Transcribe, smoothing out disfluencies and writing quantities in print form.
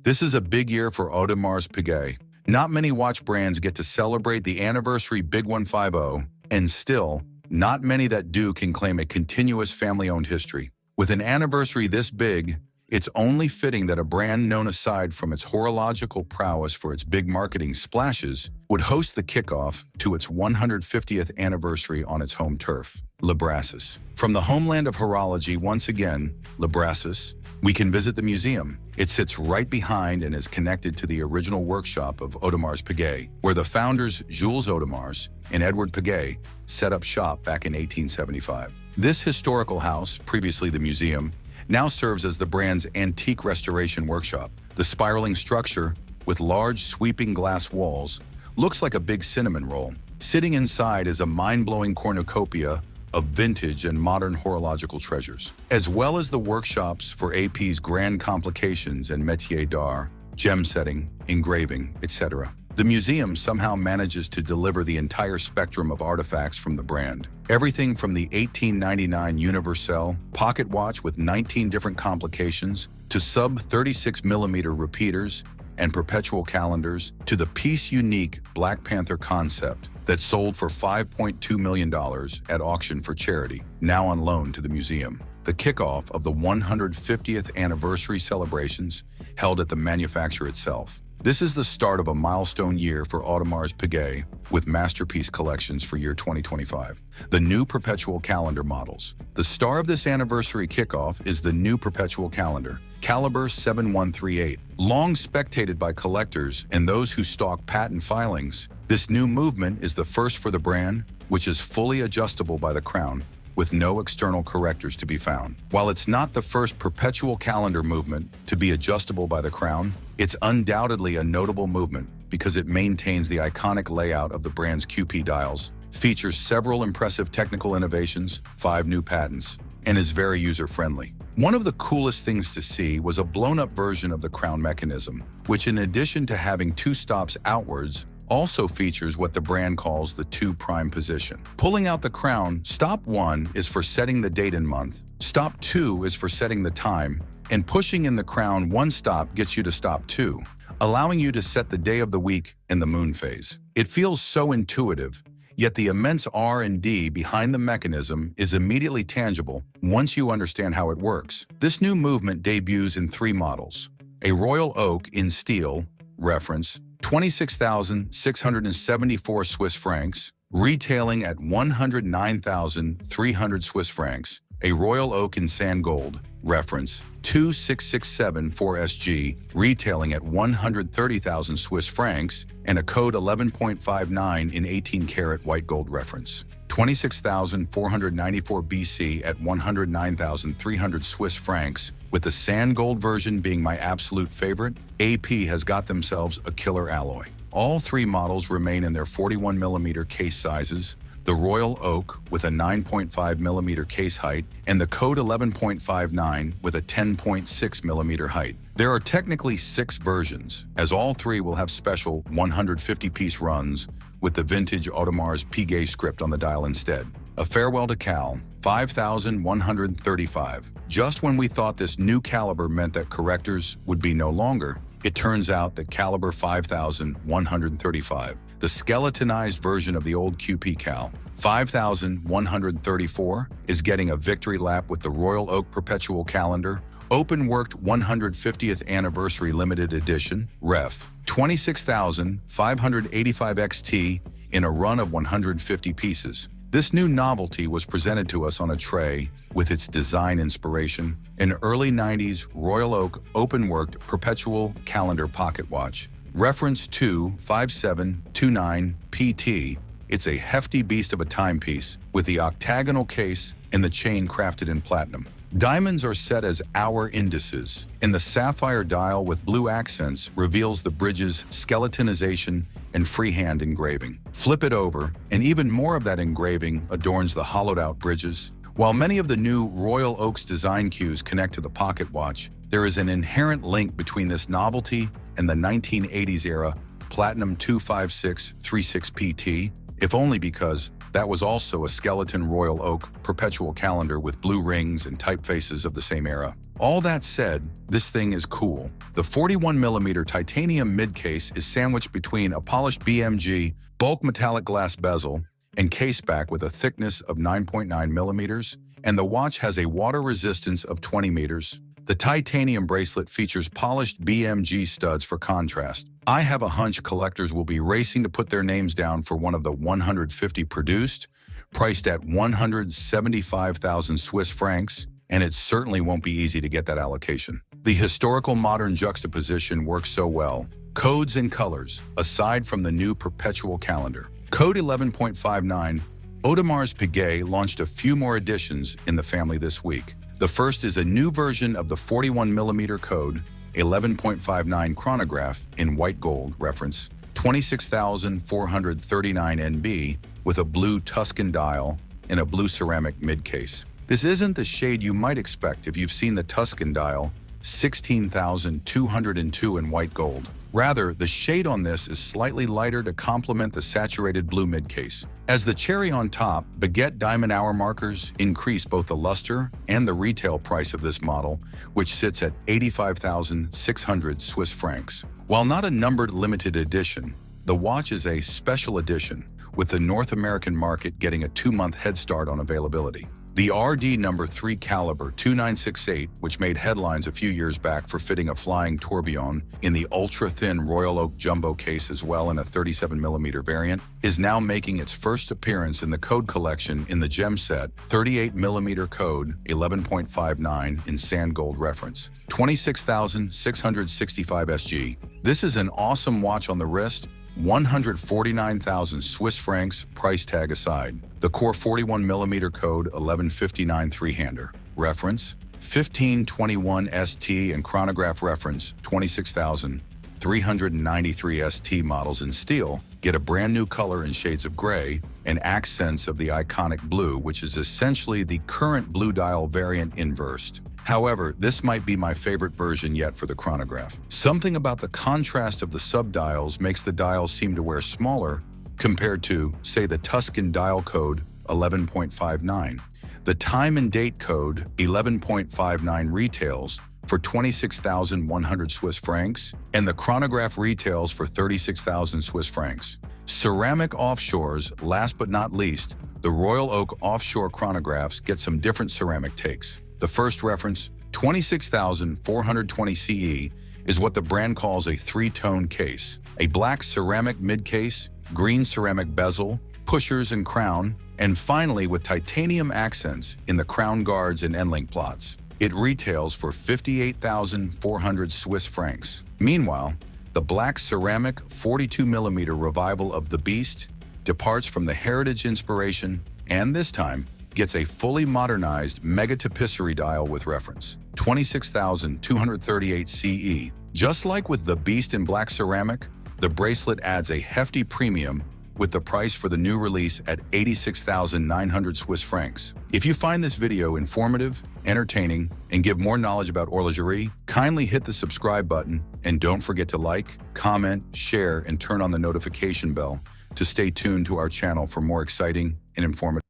This is a big year for Audemars Piguet. Not many watch brands get to celebrate the anniversary Big 150, and still, not many that do can claim a continuous family-owned history. With an anniversary this big, it's only fitting that a brand known aside from its horological prowess for its big marketing splashes would host the kickoff to its 150th anniversary on its home turf, Le Brassus. From the homeland of horology once again, Le Brassus, we can visit the museum. It sits right behind and is connected to the original workshop of Audemars Piguet, where the founders Jules Audemars and Edward Piguet set up shop back in 1875. This historical house, previously the museum, now serves as the brand's antique restoration workshop. The spiraling structure, with large sweeping glass walls, looks like a big cinnamon roll. Sitting inside is a mind-blowing cornucopia of vintage and modern horological treasures, as well as the workshops for AP's grand complications and métier d'art, gem setting, engraving, etc. The museum somehow manages to deliver the entire spectrum of artifacts from the brand. Everything from the 1899 Universelle pocket watch with 19 different complications to sub-36mm repeaters and perpetual calendars to the piece-unique Black Panther concept that sold for $5.2 million at auction for charity, now on loan to the museum. The kickoff of the 150th anniversary celebrations held at the manufacturer itself. This is the start of a milestone year for Audemars Piguet with masterpiece collections for year 2025. The new perpetual calendar models. The star of this anniversary kickoff is the new perpetual calendar, Caliber 7138. Long spectated by collectors and those who stalk patent filings, this new movement is the first for the brand, which is fully adjustable by the crown, with no external correctors to be found. While it's not the first perpetual calendar movement to be adjustable by the crown, it's undoubtedly a notable movement because it maintains the iconic layout of the brand's QP dials, features several impressive technical innovations, 5 new patents, and is very user-friendly. One of the coolest things to see was a blown-up version of the crown mechanism, which in addition to having 2 stops outwards, also features what the brand calls the 2 prime position. Pulling out the crown, stop 1 is for setting the date and month, stop 2 is for setting the time, and pushing in the crown 1 stop gets you to stop 2, allowing you to set the day of the week in the moon phase. It feels so intuitive, yet the immense R&D behind the mechanism is immediately tangible once you understand how it works. This new movement debuts in 3 models. A royal oak in steel, reference 26,674 Swiss francs, retailing at 109,300 Swiss francs. A royal oak in sand gold, reference 26674 SG, retailing at 130,000 Swiss francs, and a code 11.59 in 18-karat white gold reference 26,494 BC at 109,300 Swiss francs. With the sand gold version being my absolute favorite, AP has got themselves a killer alloy. All 3 models remain in their 41mm case sizes, the Royal Oak with a 9.5mm case height, and the Code 11.59 with a 10.6mm height. There are technically 6 versions, as all 3 will have special 150-piece runs with the vintage Audemars Piguet script on the dial instead. A farewell to Cal, 5,135. Just when we thought this new caliber meant that correctors would be no longer, it turns out that Caliber 5,135, the skeletonized version of the old QP Cal, 5,134, is getting a victory lap with the Royal Oak Perpetual Calendar, open-worked 150th Anniversary Limited Edition, Ref. 26,585 XT in a run of 150 pieces. This new novelty was presented to us on a tray with its design inspiration, an early 90s Royal Oak open-worked perpetual calendar pocket watch. Reference 25729 PT. It's a hefty beast of a timepiece with the octagonal case and the chain crafted in platinum. Diamonds are set as hour indices, and the sapphire dial with blue accents reveals the bridge's skeletonization and freehand engraving. Flip it over, and even more of that engraving adorns the hollowed-out bridges. While many of the new Royal Oak's design cues connect to the pocket watch, there is an inherent link between this novelty and the 1980s era Platinum 25636 PT, if only because That was also a skeleton royal oak perpetual calendar with blue rings and typefaces of the same era. All that said, this thing is cool. The 41mm titanium mid-case is sandwiched between a polished BMG bulk metallic glass bezel and caseback with a thickness of 9.9mm, and the watch has a water resistance of 20 meters. The titanium bracelet features polished BMG studs for contrast. I have a hunch collectors will be racing to put their names down for one of the 150 produced, priced at 175,000 Swiss francs, and it certainly won't be easy to get that allocation. The historical modern juxtaposition works so well. Codes and colors, aside from the new perpetual calendar. Code 11.59, Audemars Piguet launched a few more editions in the family this week. The first is a new version of the 41mm code, 11.59 chronograph in white gold, reference 26,439 NB, with a blue Tuscan dial and a blue ceramic mid-case. This isn't the shade you might expect if you've seen the Tuscan dial, 16,202 in white gold. Rather, the shade on this is slightly lighter to complement the saturated blue mid-case. As the cherry on top, baguette diamond hour markers increase both the luster and the retail price of this model, which sits at 85,600 Swiss francs. While not a numbered limited edition, the watch is a special edition, with the North American market getting a 2-month head start on availability. The RD No. 3 caliber 2968, which made headlines a few years back for fitting a flying tourbillon in the ultra-thin Royal Oak jumbo case as well in a 37mm variant, is now making its first appearance in the code collection in the gem set 38mm code 11.59 in sand gold reference, 26,665 SG. This is an awesome watch on the wrist, 149,000 Swiss francs price tag aside. The core 41mm code 1159 three-hander, reference 1521 ST and chronograph reference 26,393 ST models in steel get a brand new color in shades of gray and accents of the iconic blue, which is essentially the current blue dial variant inversed. However, this might be my favorite version yet for the chronograph. Something about the contrast of the subdials makes the dial seem to wear smaller compared to, say, the Tuscan dial code 11.59. The time and date code 11.59 retails for 26,100 Swiss francs, and the chronograph retails for 36,000 Swiss francs. Ceramic offshores, last but not least, the Royal Oak offshore chronographs get some different ceramic takes. The first reference, 26,420 CE, is what the brand calls a 3-tone case. A black ceramic mid-case, green ceramic bezel, pushers and crown, and finally with titanium accents in the crown guards and end-link plots. It retails for 58,400 Swiss francs. Meanwhile, the black ceramic 42mm revival of the Beast departs from the heritage inspiration and this time gets a fully modernized mega tapisserie dial with reference 26,238 CE. Just like with the Beast in black ceramic, the bracelet adds a hefty premium with the price for the new release at 86,900 Swiss francs. If you find this video informative, entertaining, and give more knowledge about horlogerie, kindly hit the subscribe button and don't forget to like, comment, share, and turn on the notification bell to stay tuned to our channel for more exciting and informative